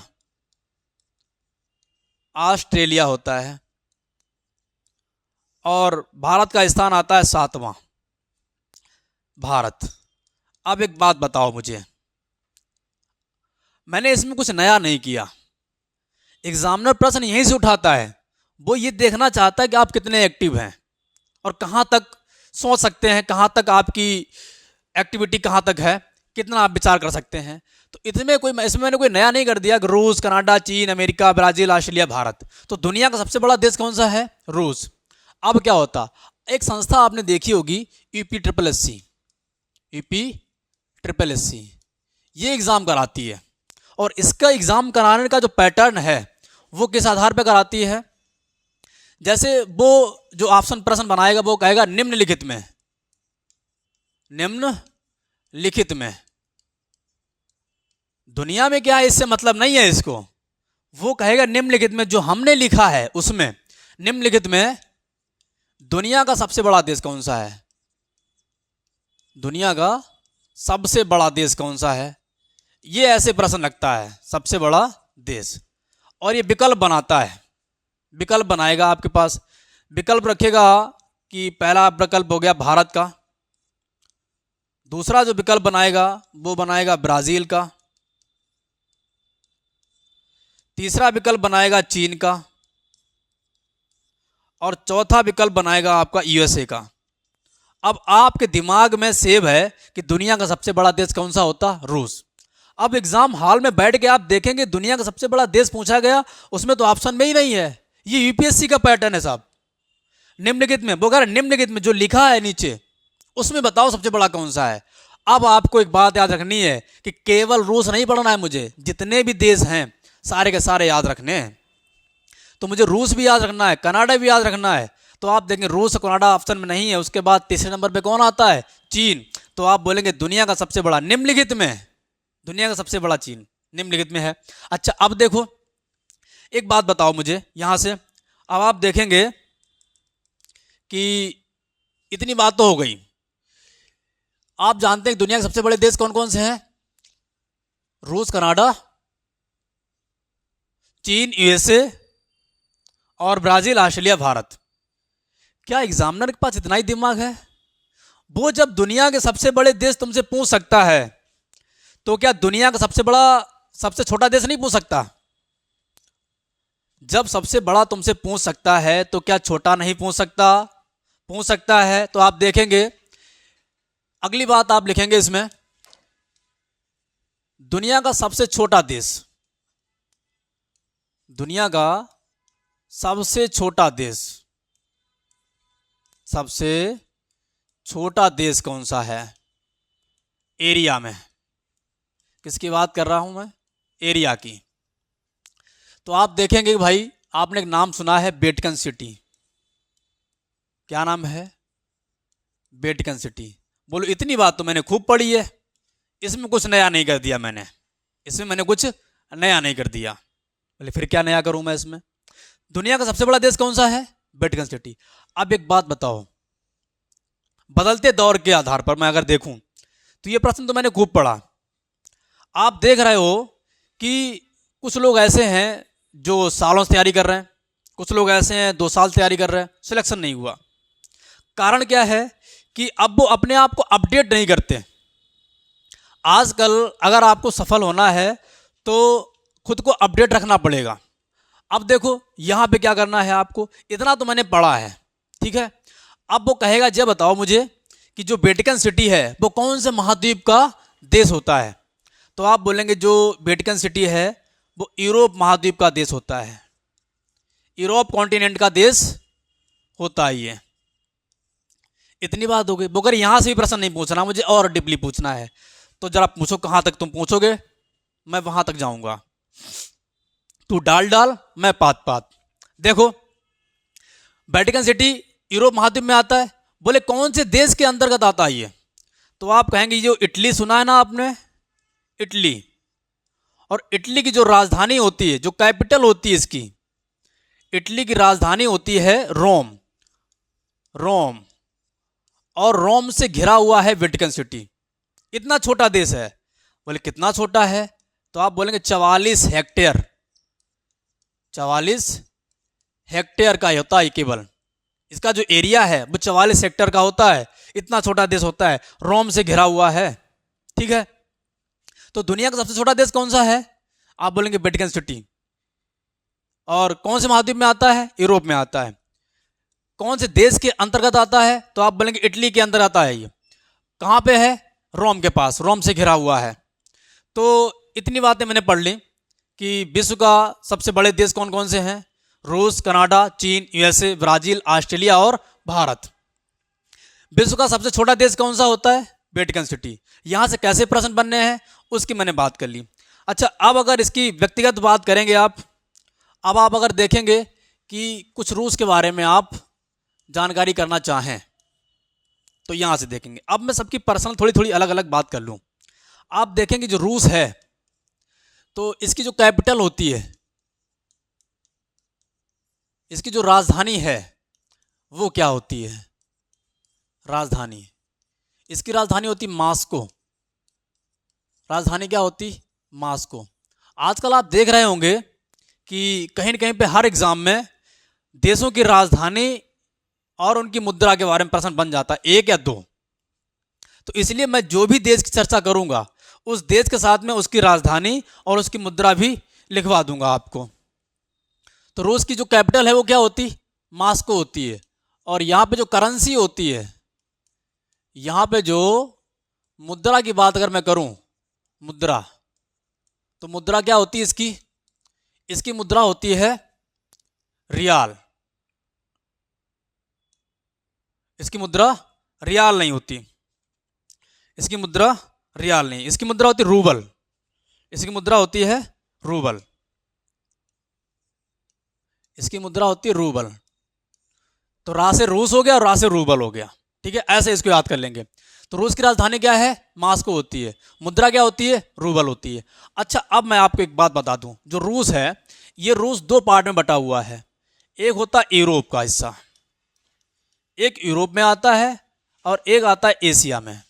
ऑस्ट्रेलिया होता है। और भारत का स्थान आता है सातवां, भारत। अब एक बात बताओ मुझे, मैंने इसमें कुछ नया नहीं किया। एग्जामिनर प्रश्न यहीं से उठाता है, वो ये देखना चाहता है कि आप कितने एक्टिव हैं और कहाँ तक सोच सकते हैं, कहाँ तक आपकी एक्टिविटी कहाँ तक है, कितना आप विचार कर सकते हैं। तो इसमें मैंने कोई नया नहीं कर दिया कि रूस, कनाडा, चीन, अमेरिका, ब्राजील, ऑस्ट्रेलिया, भारत। तो दुनिया का सबसे बड़ा देश कौन सा है? रूस। अब क्या होता, एक संस्था आपने देखी होगी, यूपी ट्रिपल एस सी, ये एग्ज़ाम कराती है। और इसका एग्ज़ाम कराने का जो पैटर्न है वो किस आधार पर कराती है? जैसे वो जो ऑप्शन प्रश्न बनाएगा वो कहेगा निम्नलिखित में, निम्नलिखित में। दुनिया में क्या है इससे मतलब नहीं है इसको, वो कहेगा निम्नलिखित में, जो हमने लिखा है उसमें, निम्नलिखित में दुनिया का सबसे बड़ा देश कौन सा है? दुनिया का सबसे बड़ा देश कौन सा है? ये ऐसे प्रश्न लगता है, सबसे बड़ा देश। और ये विकल्प बनाता है, विकल्प बनाएगा आपके पास, विकल्प रखेगा कि पहला विकल्प हो गया भारत का, दूसरा जो विकल्प बनाएगा वो बनाएगा ब्राज़ील का, तीसरा विकल्प बनाएगा चीन का, और चौथा विकल्प बनाएगा आपका यूएसए का। अब आपके दिमाग में सेव है कि दुनिया का सबसे बड़ा देश कौन सा होता? रूस। अब एग्जाम हॉल में बैठ के आप देखेंगे दुनिया का सबसे बड़ा देश पूछा गया, उसमें तो ऑप्शन में ही नहीं है। ये यूपीएससी का पैटर्न है साहब। निम्नलिखित में, वो कह रहे निम्नलिखित में जो लिखा है नीचे उसमें बताओ सबसे बड़ा कौन सा है। अब आपको एक बात याद रखनी है कि केवल रूस नहीं पढ़ना है मुझे, जितने भी देश हैं सारे के सारे याद रखने हैं। तो मुझे रूस भी याद रखना है, कनाडा भी याद रखना है। तो आप देखेंगे रूस और कनाडा ऑप्शन में नहीं है, उसके बाद तीसरे नंबर पे कौन आता है? चीन। तो आप बोलेंगे दुनिया का सबसे बड़ा निम्नलिखित में, दुनिया का सबसे बड़ा चीन निम्नलिखित में है। अच्छा अब देखो, एक बात बताओ मुझे यहां से, अब आप देखेंगे कि इतनी बात तो हो गई। आप जानते हैं दुनिया के सबसे बड़े देश कौन कौन से हैं? रूस, कनाडा, चीन, यूएसए और ब्राजील, ऑस्ट्रेलिया, भारत। क्या एग्जामिनर के पास इतना ही दिमाग है? वो जब दुनिया के सबसे बड़े देश तुमसे पूछ सकता है तो क्या दुनिया का सबसे बड़ा, सबसे छोटा देश नहीं पूछ सकता? जब सबसे बड़ा तुमसे पूछ सकता है तो क्या छोटा नहीं पूछ सकता? पूछ सकता है। तो आप देखेंगे अगली बात आप लिखेंगे इसमें, दुनिया का सबसे छोटा देश, दुनिया का सबसे छोटा देश, सबसे छोटा देश कौन सा है एरिया में? किसकी बात कर रहा हूं मैं? एरिया की। तो आप देखेंगे भाई, आपने एक नाम सुना है वेटिकन सिटी। क्या नाम है? Vatican city. बोलो इतनी बात तो मैंने खूब पढ़ी है, इसमें कुछ नया नहीं कर दिया मैंने, इसमें मैंने कुछ नया नहीं कर दिया। बोले फिर क्या नया करूं मैं इसमें? दुनिया का सबसे बड़ा देश कौन सा है? Vatican city. अब एक बात बताओ, बदलते दौर के आधार पर मैं अगर देखूं तो ये प्रश्न तो मैंने खूब पढ़ा। आप देख रहे हो कि कुछ लोग ऐसे हैं जो सालों से तैयारी कर रहे हैं, कुछ लोग ऐसे हैं 2 साल तैयारी कर रहे हैं, सिलेक्शन नहीं हुआ। कारण क्या है कि अब वो अपने आप को अपडेट नहीं करते। आजकल अगर आपको सफल होना है तो खुद को अपडेट रखना पड़ेगा। अब देखो यहाँ पे क्या करना है आपको, इतना तो मैंने पढ़ा है, ठीक है। अब वो कहेगा जब बताओ मुझे कि जो वेटिकन सिटी है वो कौन से महाद्वीप का देश होता है, तो आप बोलेंगे जो वेटिकन सिटी है वो यूरोप महाद्वीप का देश होता है, यूरोप कॉन्टिनेंट का देश होता ही है। इतनी बात हो गई। अगर यहाँ से भी प्रश्न नहीं पूछना, मुझे और डीपली पूछना है तो जरा पूछो, कहाँ तक तुम पूछोगे मैं वहां तक जाऊंगा। तू डाल डाल मैं पात पात। देखो वेटिकन सिटी यूरोप महाद्वीप में आता है, बोले कौन से देश के अंतर्गत आता है ये, तो आप कहेंगे जो इटली सुना है ना आपने, इटली। और इटली की जो राजधानी होती है, जो कैपिटल होती है इसकी, इटली की राजधानी होती है रोम। रोम, और रोम से घिरा हुआ है वेटिकन सिटी। इतना छोटा देश है। बोले कितना छोटा है, तो आप बोलेंगे 44 हेक्टेयर। 44 हेक्टेयर का होता है केवल, इसका जो एरिया है वो 44 हेक्टेयर का होता है। इतना छोटा देश होता है, रोम से घिरा हुआ है, ठीक है। तो दुनिया का सबसे छोटा देश कौन सा है, आप बोलेंगे वेटिकन सिटी। और कौन से महाद्वीप में आता है, यूरोप में आता है। कौन से देश के अंतर्गत आता है, तो आप बोलेंगे इटली के अंदर आता है। ये कहाँ पे है, रोम के पास, रोम से घिरा हुआ है। तो इतनी बातें मैंने पढ़ ली कि विश्व का सबसे बड़े देश कौन कौन से हैं, रूस, कनाडा, चीन, यूएसए, ब्राजील, ऑस्ट्रेलिया और भारत। विश्व का सबसे छोटा देश कौन सा होता है, वेटिकन सिटी। यहाँ से कैसे प्रश्न बनने हैं उसकी मैंने बात कर ली। अच्छा, अब अगर इसकी व्यक्तिगत बात करेंगे आप, अब आप अगर देखेंगे कि कुछ रूस के बारे में आप जानकारी करना चाहें तो यहाँ से देखेंगे। अब मैं सबकी पर्सनल थोड़ी थोड़ी अलग अलग बात कर लूँ। आप देखेंगे जो रूस है तो इसकी जो कैपिटल होती है, इसकी जो राजधानी है वो क्या होती है, राजधानी, इसकी राजधानी होती मास्को। राजधानी क्या होती, मास्को। आजकल आप देख रहे होंगे कि कहीं न कहीं पे हर एग्जाम में देशों की राजधानी और उनकी मुद्रा के बारे में प्रश्न बन जाता है, 1 या 2। तो इसलिए मैं जो भी देश की चर्चा करूंगा उस देश के साथ में उसकी राजधानी और उसकी मुद्रा भी लिखवा दूंगा आपको। तो रूस की जो कैपिटल है वो क्या होती, मास्को होती है। और यहाँ पे जो करेंसी होती है, यहाँ पे जो मुद्रा की बात अगर मैं करूं, मुद्रा, तो मुद्रा क्या होती है इसकी, इसकी मुद्रा होती है रियाल। इसकी मुद्रा रियाल नहीं होती, इसकी मुद्रा रियाल नहीं, इसकी मुद्रा होती रूबल। इसकी मुद्रा होती है रूबल, इसकी मुद्रा होती है रूबल। तो रा से रूस हो गया और रा से रूबल हो गया, ठीक है। ऐसे इसको याद कर लेंगे। तो रूस की राजधानी क्या है, मास्को होती है। मुद्रा क्या होती है, रूबल होती है। अच्छा, अब मैं आपको एक बात बता दूं, जो रूस है ये रूस 2 पार्ट में बटा हुआ है। एक होता है यूरोप का हिस्सा, एक यूरोप में आता है और एक आता है एशिया में।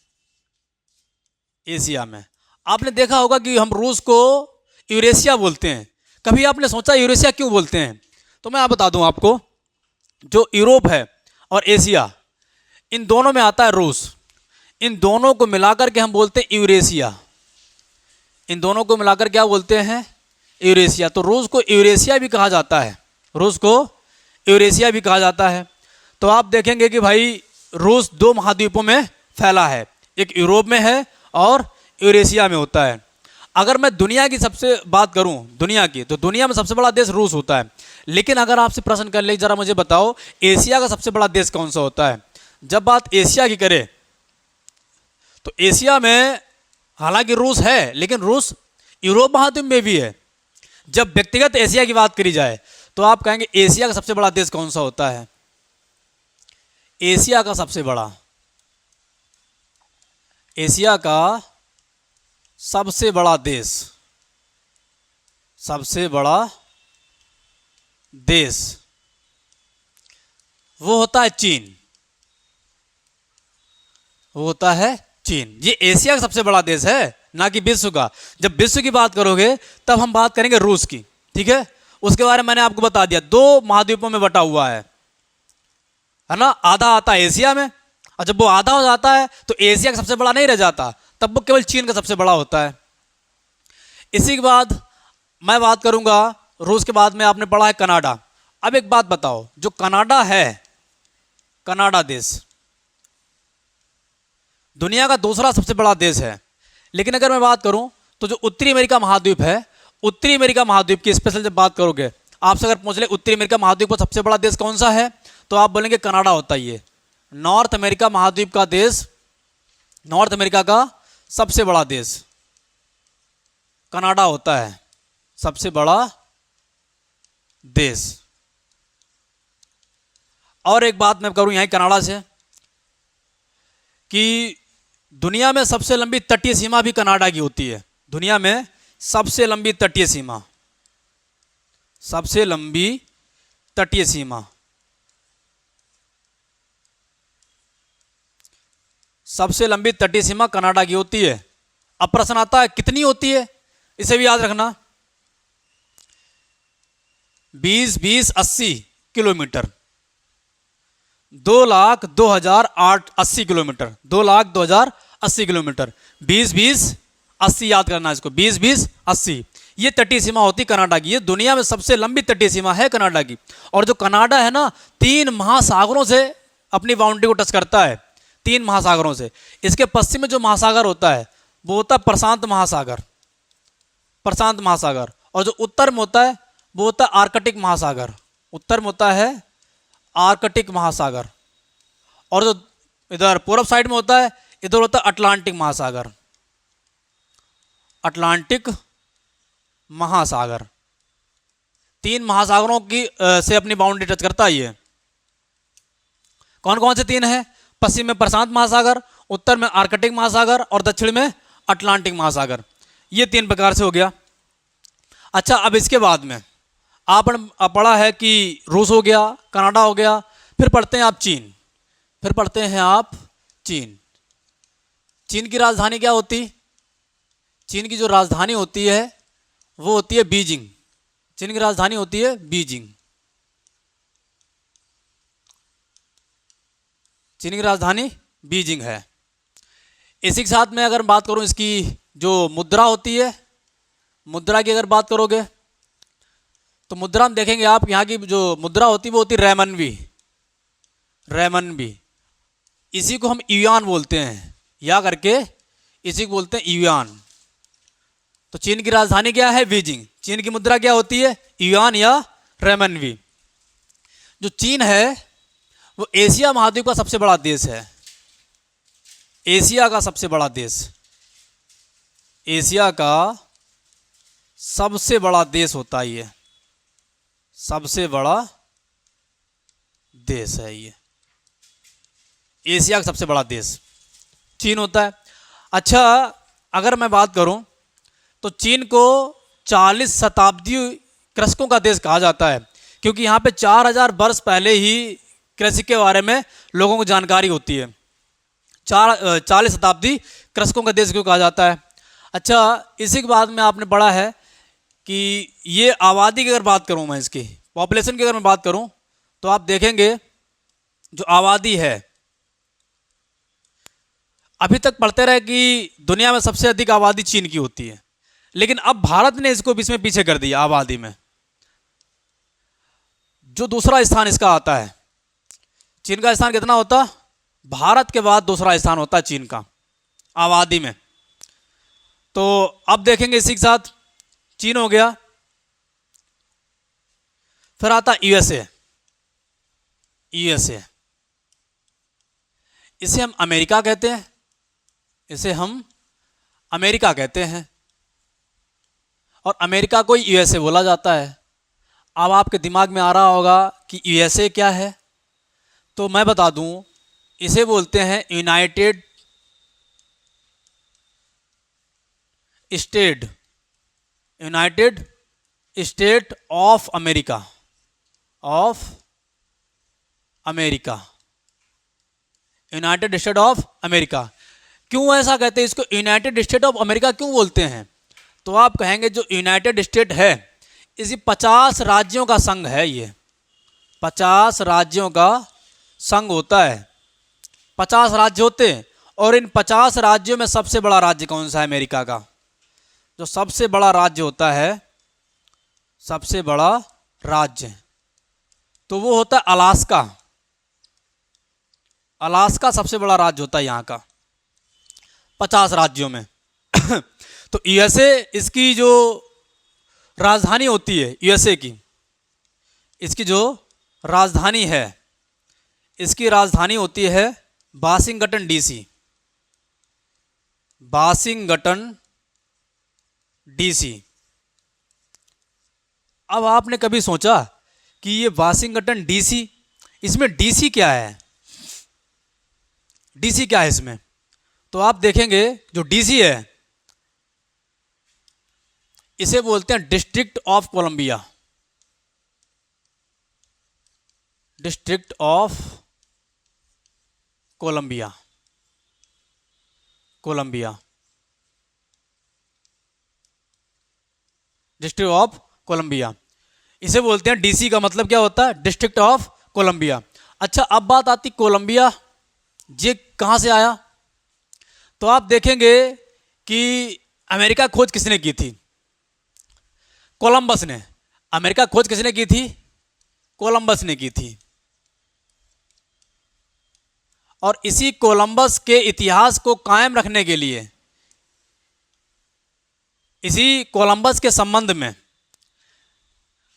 एशिया में आपने देखा होगा कि हम रूस को यूरेशिया बोलते हैं। कभी आपने सोचा यूरेशिया क्यों बोलते हैं? तो मैं आप बता दूं आपको, जो यूरोप है और एशिया, इन दोनों में आता है रूस। इन दोनों को मिलाकर के हम बोलते हैं यूरेशिया। इन दोनों को मिलाकर क्या बोलते हैं, यूरेशिया। तो रूस को यूरेशिया भी कहा जाता है, रूस को यूरेशिया भी कहा जाता है। तो आप देखेंगे कि भाई रूस 2 महाद्वीपों में फैला है, एक यूरोप में है और यूरेशिया में होता है। अगर मैं दुनिया की सबसे बात करूं, दुनिया की, तो दुनिया में सबसे बड़ा देश रूस होता है। लेकिन अगर आपसे प्रश्न कर ले, जरा मुझे बताओ एशिया का सबसे बड़ा देश कौन सा होता है? जब बात एशिया की करें तो एशिया में हालांकि रूस है, लेकिन रूस यूरोप महाद्वीप में भी है। जब व्यक्तिगत एशिया की बात करी जाए तो आप कहेंगे एशिया का सबसे बड़ा देश कौन सा होता है? एशिया का सबसे बड़ा, एशिया का सबसे बड़ा देश, सबसे बड़ा देश वो होता है चीन। वो होता है चीन। ये एशिया का सबसे बड़ा देश है, ना कि विश्व का। जब विश्व की बात करोगे तब हम बात करेंगे रूस की, ठीक है। उसके बारे में मैंने आपको बता दिया, 2 महाद्वीपों में बटा हुआ है ना। आधा आता है एशिया में, और जब वो आधा हो जाता है तो एशिया का सबसे बड़ा नहीं रह जाता, तब वो केवल चीन का सबसे बड़ा होता है। इसी के बाद मैं बात करूंगा रूस के बाद में आपने पढ़ा है कनाडा। अब एक बात बताओ, जो कनाडा है, कनाडा देश दुनिया का दूसरा सबसे बड़ा देश है। लेकिन अगर मैं बात करूं तो जो उत्तरी अमेरिका महाद्वीप है, उत्तरी अमेरिका महाद्वीप की स्पेशल जब बात करोगे, आपसे अगर पूछ ले उत्तरी अमेरिका महाद्वीप का सबसे बड़ा देश कौन सा है, तो आप बोलेंगे कनाडा होता ही है। नॉर्थ अमेरिका महाद्वीप का देश, नॉर्थ अमेरिका का सबसे बड़ा देश कनाडा होता है, सबसे बड़ा देश। और एक बात मैं करूं यहीं कनाडा से, कि दुनिया में सबसे लंबी तटीय सीमा भी कनाडा की होती है। दुनिया में सबसे लंबी तटीय सीमा, सबसे लंबी तटीय सीमा, सबसे लंबी तटीय सीमा कनाडा की होती है। अब प्रश्न आता है कितनी होती है, इसे भी याद रखना। 20-20-80 किलोमीटर, 2,02,080 किलोमीटर, 2,02,080 किलोमीटर। 20-20-80 याद करना इसको, 20-20-80 ये तटीय सीमा होती कनाडा की। ये दुनिया में सबसे लंबी तटीय सीमा है कनाडा की। और जो कनाडा है ना, 3 महासागरों से अपनी बाउंड्री को टच करता है, 3 महासागरों से। इसके पश्चिम में जो महासागर होता है वो होता है प्रशांत महासागर, प्रशांत महासागर। और जो उत्तर में होता है वो होता है आर्कटिक महासागर, उत्तर में होता है आर्कटिक महासागर। और जो इधर पूर्व साइड में होता है, इधर होता है अटलांटिक महासागर, अटलांटिक महासागर। 3 महासागरों की से अपनी बाउंड्री टच करता है ये। कौन कौन से 3 है? पश्चिम में प्रशांत महासागर, उत्तर में आर्कटिक महासागर और दक्षिण में अटलांटिक महासागर। ये 3 प्रकार से हो गया। अच्छा, अब इसके बाद में आपने पढ़ा है कि रूस हो गया, कनाडा हो गया, फिर पढ़ते हैं आप चीन, फिर पढ़ते हैं आप चीन। चीन की राजधानी क्या होती? चीन की जो राजधानी होती है वो होती है बीजिंग। चीन की राजधानी होती है बीजिंग। चीन की राजधानी बीजिंग है। इसी के साथ में अगर बात करूं इसकी जो मुद्रा होती है, मुद्रा की अगर बात करोगे तो मुद्रा हम देखेंगे आप, यहाँ की जो मुद्रा होती है वो होती है रेमनवी, रेमनवी। इसी को हम युआन बोलते हैं, या करके इसी को बोलते हैं युआन। तो चीन की राजधानी क्या है? बीजिंग। चीन की मुद्रा क्या होती है? युआन या रेमनवी। जो चीन है वो एशिया महाद्वीप का सबसे बड़ा देश है, एशिया का सबसे बड़ा देश, एशिया का सबसे बड़ा देश होता है ये, सबसे बड़ा देश है ये, एशिया का सबसे बड़ा देश चीन होता है। अच्छा, अगर मैं बात करूं तो चीन को 40 शताब्दी कृषकों का देश कहा जाता है, क्योंकि यहाँ पे 4000 वर्ष पहले ही कृषि के बारे में लोगों को जानकारी होती है। 40 शताब्दी कृषकों का देश क्यों कहा जाता है? अच्छा, इसी के बाद में आपने पढ़ा है कि ये आबादी की अगर बात करूं, मैं इसकी पॉपुलेशन की अगर मैं बात करूं तो आप देखेंगे जो आबादी है, अभी तक पढ़ते रहे कि दुनिया में सबसे अधिक आबादी चीन की होती है, लेकिन अब भारत ने इसको बीच में पीछे कर दिया आबादी में। जो दूसरा स्थान इसका आता है, चीन का स्थान कितना होता? भारत के बाद दूसरा स्थान होता है चीन का आबादी में। तो अब देखेंगे इसी के साथ चीन हो गया, फिर आता यूएसए। यूएसए इसे हम अमेरिका कहते हैं, इसे हम अमेरिका कहते हैं, और अमेरिका को यूएसए बोला जाता है। अब आपके दिमाग में आ रहा होगा कि यूएसए क्या है, तो मैं बता दूं, इसे बोलते हैं United state, United state of America, of America. United state of America. क्यों ऐसा कहते हैं, इसको यूनाइटेड स्टेट ऑफ अमेरिका क्यों बोलते हैं? तो आप कहेंगे जो यूनाइटेड स्टेट है इसी 50 राज्यों का संघ है, ये 50 राज्यों का संघ होता है। 50 राज्य होते हैं और इन 50 राज्यों में सबसे बड़ा राज्य कौन सा है अमेरिका का? जो सबसे बड़ा राज्य होता है, सबसे बड़ा राज्य, तो वो होता है अलास्का। अलास्का सबसे बड़ा राज्य होता है यहाँ का 50 राज्यों में। तो यूएसए, इसकी जो राजधानी होती है यूएसए की, इसकी जो राजधानी है, इसकी राजधानी होती है वाशिंगटन डीसी। Washington DC. अब आपने कभी सोचा कि ये वाशिंगटन डीसी, इसमें डीसी क्या है? डीसी क्या है इसमें? तो आप देखेंगे जो डीसी है इसे बोलते हैं district of Columbia. District of Columbia. Columbia, district of Columbia, इसे बोलते हैं। डीसी का मतलब क्या होता है? District of Columbia. अच्छा, अब बात आती कोलंबिया, ये कहाँ से आया? तो आप देखेंगे कि अमेरिका खोज किसने की थी? कोलंबस ने। अमेरिका खोज किसने की थी? कोलंबस ने की थी। और इसी कोलंबस के इतिहास को कायम रखने के लिए, इसी कोलंबस के संबंध में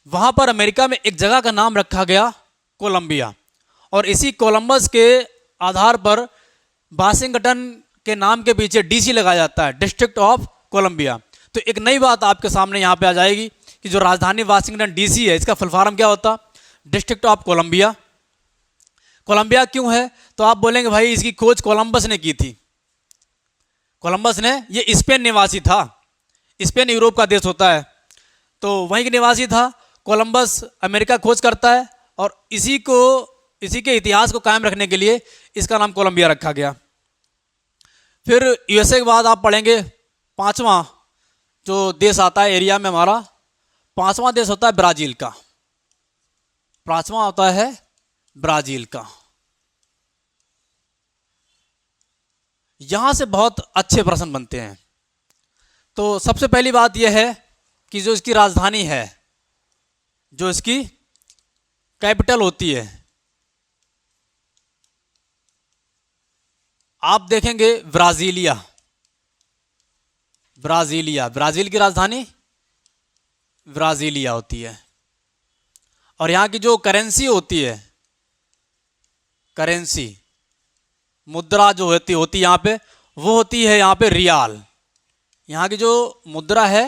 वहां पर अमेरिका में एक जगह का नाम रखा गया कोलंबिया। और इसी कोलंबस के आधार पर वाशिंगटन के नाम के पीछे डीसी लगाया जाता है, डिस्ट्रिक्ट ऑफ कोलंबिया। तो एक नई बात आपके सामने यहाँ पे आ जाएगी कि जो राजधानी वाशिंगटन डीसी है, इसका फुल फॉर्म क्या होता? District of Columbia. कोलंबिया क्यों है? तो आप बोलेंगे भाई इसकी खोज कोलंबस ने की थी। कोलंबस ने, ये स्पेन निवासी था। स्पेन यूरोप का देश होता है, तो वहीं के निवासी था। कोलंबस अमेरिका खोज करता है और इसी के इतिहास को कायम रखने के लिए इसका नाम कोलंबिया रखा गया। फिर यूएसए के बाद आप पढ़ेंगे पांचवा जो देश आता है एरिया में हमारा, पांचवा देश होता है ब्राजील का। पांचवा होता है ब्राजील का। यहां से बहुत अच्छे प्रश्न बनते हैं। तो सबसे पहली बात यह है कि जो इसकी राजधानी है, जो इसकी कैपिटल होती है, आप देखेंगे ब्राजीलिया। ब्राजीलिया, ब्राजील की राजधानी ब्राजीलिया होती है। और यहाँ की जो करेंसी होती है, करेंसी, मुद्रा जो होती यहाँ पे, वो होती है यहाँ पे रियाल। यहाँ की जो मुद्रा है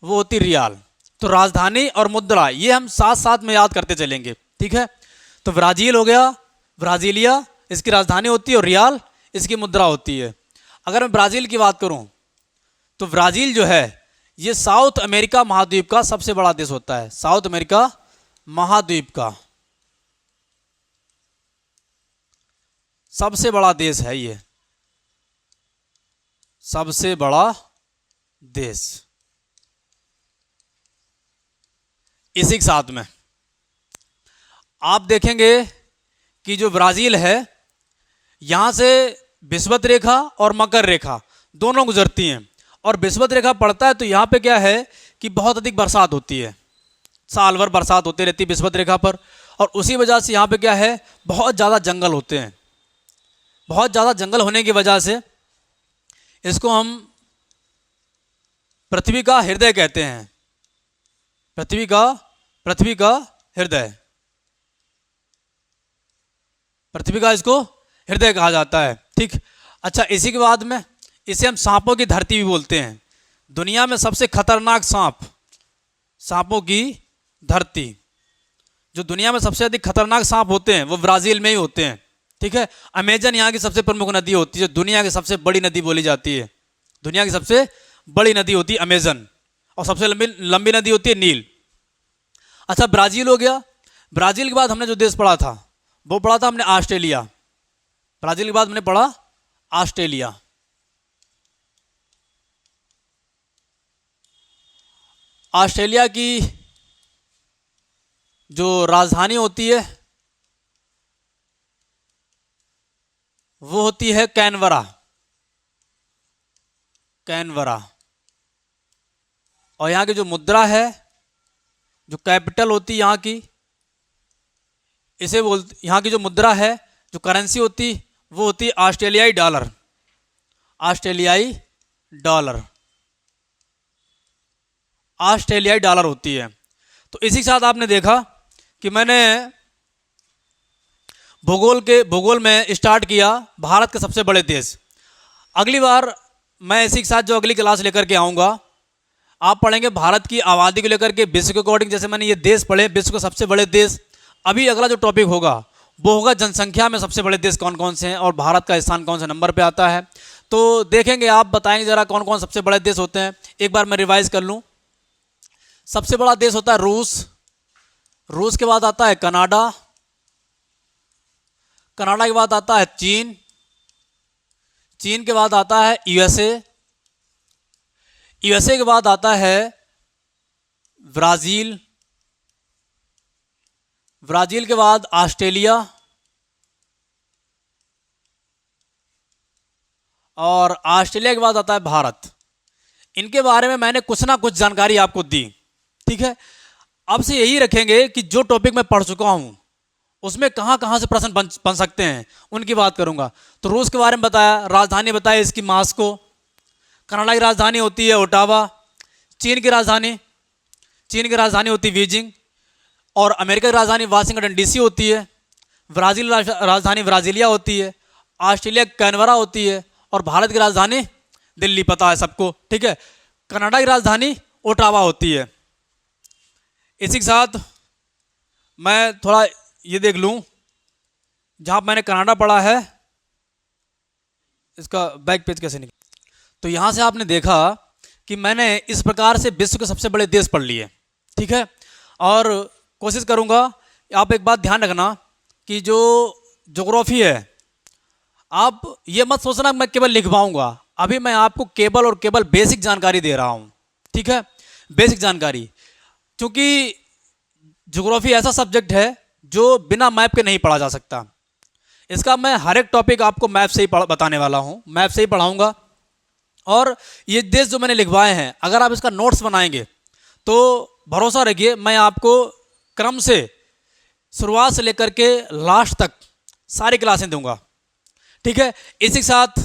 वो होती रियाल। तो राजधानी और मुद्रा ये हम साथ साथ में याद करते चलेंगे, ठीक है? तो ब्राजील हो गया, ब्राजीलिया इसकी राजधानी होती है और रियाल इसकी मुद्रा होती है। अगर मैं ब्राजील की बात करूं तो ब्राजील जो है ये साउथ अमेरिका महाद्वीप का सबसे बड़ा देश होता है। साउथ अमेरिका महाद्वीप का सबसे बड़ा देश है ये, सबसे बड़ा देश। इसी के साथ में आप देखेंगे कि जो ब्राजील है यहां से विषुवत रेखा और मकर रेखा दोनों गुजरती हैं। और विषुवत रेखा पड़ता है तो यहाँ पे क्या है कि बहुत अधिक बरसात होती है, साल भर बरसात होती रहती है विषुवत रेखा पर। और उसी वजह से यहाँ पे क्या है, बहुत ज़्यादा जंगल होते हैं। बहुत ज़्यादा जंगल होने की वजह से इसको हम पृथ्वी का हृदय कहते हैं। पृथ्वी का हृदय, पृथ्वी का इसको हृदय कहा जाता है, ठीक। अच्छा, इसी के बाद में इसे हम सांपों की धरती भी बोलते हैं। दुनिया में सबसे खतरनाक सांप, सांपों की धरती, जो दुनिया में सबसे अधिक खतरनाक सांप होते हैं वो ब्राजील में ही होते हैं, ठीक है। अमेजन यहाँ की सबसे प्रमुख नदी होती है, जो दुनिया की सबसे बड़ी नदी बोली जाती है। दुनिया की सबसे बड़ी नदी होती है अमेजन, और सबसे लंबी नदी होती है नील। अच्छा, ब्राजील हो गया। ब्राजील के बाद हमने जो देश पढ़ा था वो पढ़ा था हमने ऑस्ट्रेलिया। ब्राज़ील के बाद मैंने पढ़ा ऑस्ट्रेलिया। ऑस्ट्रेलिया की जो राजधानी होती है वो होती है कैनबरा। कैनबरा। और यहाँ की जो मुद्रा है, जो कैपिटल होती है यहाँ की, इसे बोलते, यहाँ की जो मुद्रा है, जो करेंसी होती, वो होती है ऑस्ट्रेलियाई डॉलर। ऑस्ट्रेलियाई डॉलर। ऑस्ट्रेलियाई डॉलर होती है। तो इसी के साथ आपने देखा कि मैंने भूगोल में स्टार्ट किया भारत के सबसे बड़े देश। अगली बार मैं इसी के साथ जो अगली क्लास लेकर के आऊँगा, आप पढ़ेंगे भारत की आबादी को लेकर के विश्व के अकॉर्डिंग। जैसे मैंने ये देश पढ़े, विश्व के सबसे बड़े देश। अभी अगला जो टॉपिक होगा वो होगा जनसंख्या में सबसे बड़े देश कौन कौन से हैं और भारत का स्थान कौन से नंबर पे आता है। तो देखेंगे, आप बताएंगे ज़रा कौन कौन सबसे बड़े देश होते हैं। एक बार मैं रिवाइज कर लूँ। सबसे बड़ा देश होता है रूस। रूस के बाद आता है कनाडा। कनाडा के बाद आता है चीन। चीन के बाद आता है यूएसए। यूएसए के बाद आता है ब्राज़ील। ब्राज़ील के बाद ऑस्ट्रेलिया। और ऑस्ट्रेलिया के बाद आता है भारत। इनके बारे में मैंने कुछ ना कुछ जानकारी आपको दी, ठीक है। अब से यही रखेंगे कि जो टॉपिक मैं पढ़ चुका हूं उसमें कहां कहां से प्रश्न बन सकते हैं, उनकी बात करूंगा। तो रूस के बारे में बताया, राजधानी बताया इसकी मॉस्को। कनाडा की राजधानी होती है ओटावा। चीन की राजधानी होती है बीजिंग। और अमेरिका की राजधानी वाशिंगटन डीसी होती है। ब्राज़ील राजधानी ब्राज़ीलिया होती है। ऑस्ट्रेलिया कैनबरा होती है। और भारत की राजधानी दिल्ली, पता है सबको, ठीक है। कनाडा की राजधानी ओटावा होती है। इसी के साथ मैं थोड़ा ये देख लूँ, जहाँ मैंने कनाडा पढ़ा है, इसका बैक पेज कैसे निकल। तो यहाँ से आपने देखा कि मैंने इस प्रकार से विश्व के सबसे बड़े देश पढ़ लिए, ठीक है। और कोशिश करूँगा, आप एक बात ध्यान रखना कि जो ज्योग्राफी है, आप ये मत सोचना मैं केवल लिख पाऊँगा। अभी मैं आपको केवल और केवल बेसिक जानकारी दे रहा हूँ, ठीक है, बेसिक जानकारी। क्योंकि ज्योग्राफी ऐसा सब्जेक्ट है जो बिना मैप के नहीं पढ़ा जा सकता। इसका मैं हर एक टॉपिक आपको मैप से ही बताने वाला हूँ, मैप से ही पढ़ाऊँगा। और ये देश जो मैंने लिखवाए हैं, अगर आप इसका नोट्स बनाएंगे तो भरोसा रखिए मैं आपको क्रम से शुरुआत से लेकर के लास्ट तक सारी क्लासें दूंगा, ठीक है। इसी के साथ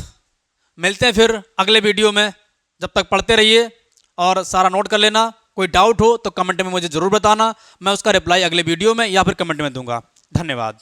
मिलते हैं फिर अगले वीडियो में। जब तक पढ़ते रहिए और सारा नोट कर लेना। कोई डाउट हो तो कमेंट में मुझे ज़रूर बताना, मैं उसका रिप्लाई अगले वीडियो में या फिर कमेंट में दूंगा। धन्यवाद।